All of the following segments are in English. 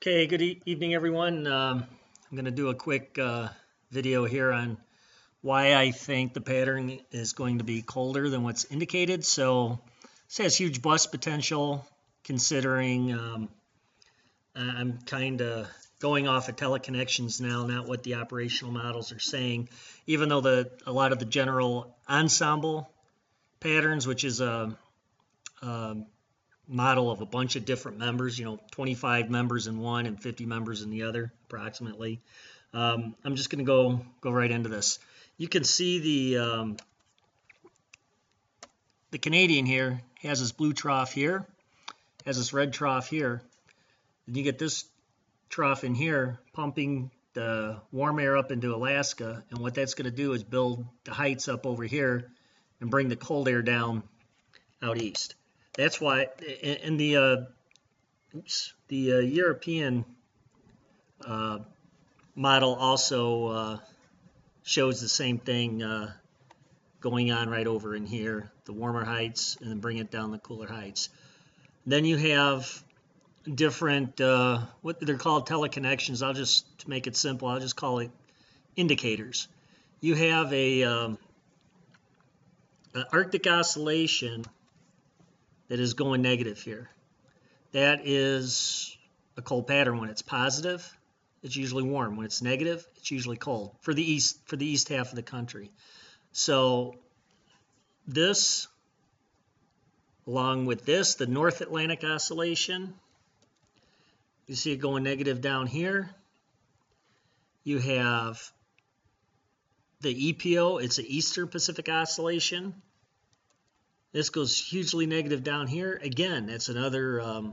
Okay, good evening, everyone. I'm going to do a quick video here on why I think the pattern is going to be colder than what's indicated. So this has huge bust potential considering I'm kind of going off of teleconnections now, not what the operational models are saying, even though a lot of the general ensemble patterns, which is a model of a bunch of different members, 25 members in one and 50 members in the other, approximately. I'm just going to go right into this. You can see the Canadian here has this blue trough here, has this red trough here, and you get this trough in here pumping the warm air up into Alaska, and what that's going to do is build the heights up over here and bring the cold air down out east. That's why in the European model also shows the same thing going on right over in here, the warmer heights, and then bring it down the cooler heights. Then you have different, what they're called teleconnections. To make it simple, I'll just call it indicators. You have a Arctic oscillation that is going negative here. That is a cold pattern. When it's positive, it's usually warm. When it's negative, it's usually cold for the east half of the country. So this, along with this, the North Atlantic oscillation, you see it going negative down here. You have the EPO, it's the Eastern Pacific oscillation. This goes hugely negative down here. Again, that's another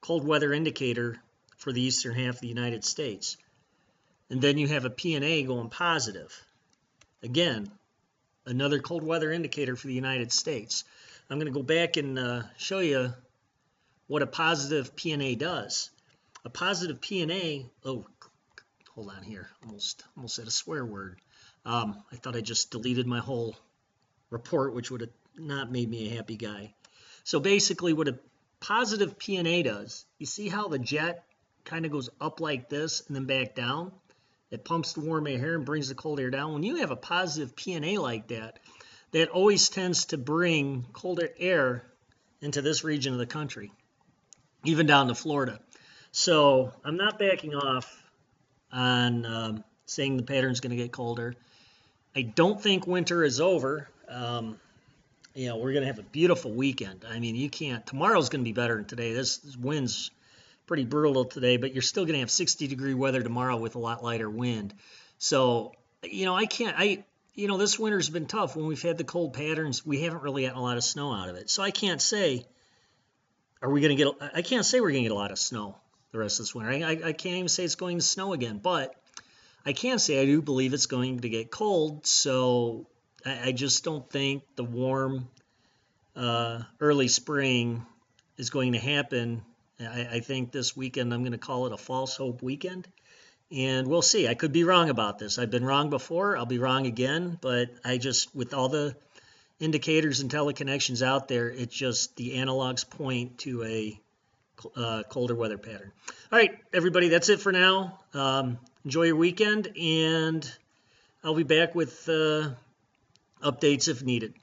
cold weather indicator for the eastern half of the United States. And then you have a PNA going positive. Again, another cold weather indicator for the United States. I'm going to go back and show you what a positive PNA does. A positive PNA, oh, hold on here, almost said a swear word. I thought I just deleted my whole report, which would have not made me a happy guy. So basically what a positive PNA does, you see how the jet kind of goes up like this and then back down? It pumps the warm air and brings the cold air down. When you have a positive PNA like that, that always tends to bring colder air into this region of the country, even down to Florida. So I'm not backing off on saying the pattern's going to get colder. I don't think winter is over. We're going to have a beautiful weekend. I mean, you can't. Tomorrow's going to be better than today. This wind's pretty brutal today, but you're still going to have 60-degree weather tomorrow with a lot lighter wind. So, this winter's been tough. When we've had the cold patterns, we haven't really gotten a lot of snow out of it. So I can't say, I can't say we're going to get a lot of snow the rest of this winter. I can't even say it's going to snow again, but I can say I do believe it's going to get cold. So I just don't think the warm early spring is going to happen. I think this weekend I'm going to call it a false hope weekend, and we'll see. I could be wrong about this. I've been wrong before. I'll be wrong again, but with all the indicators and teleconnections out there, it's just the analogs point to a colder weather pattern. All right, everybody, that's it for now. Enjoy your weekend, and I'll be back with updates if needed.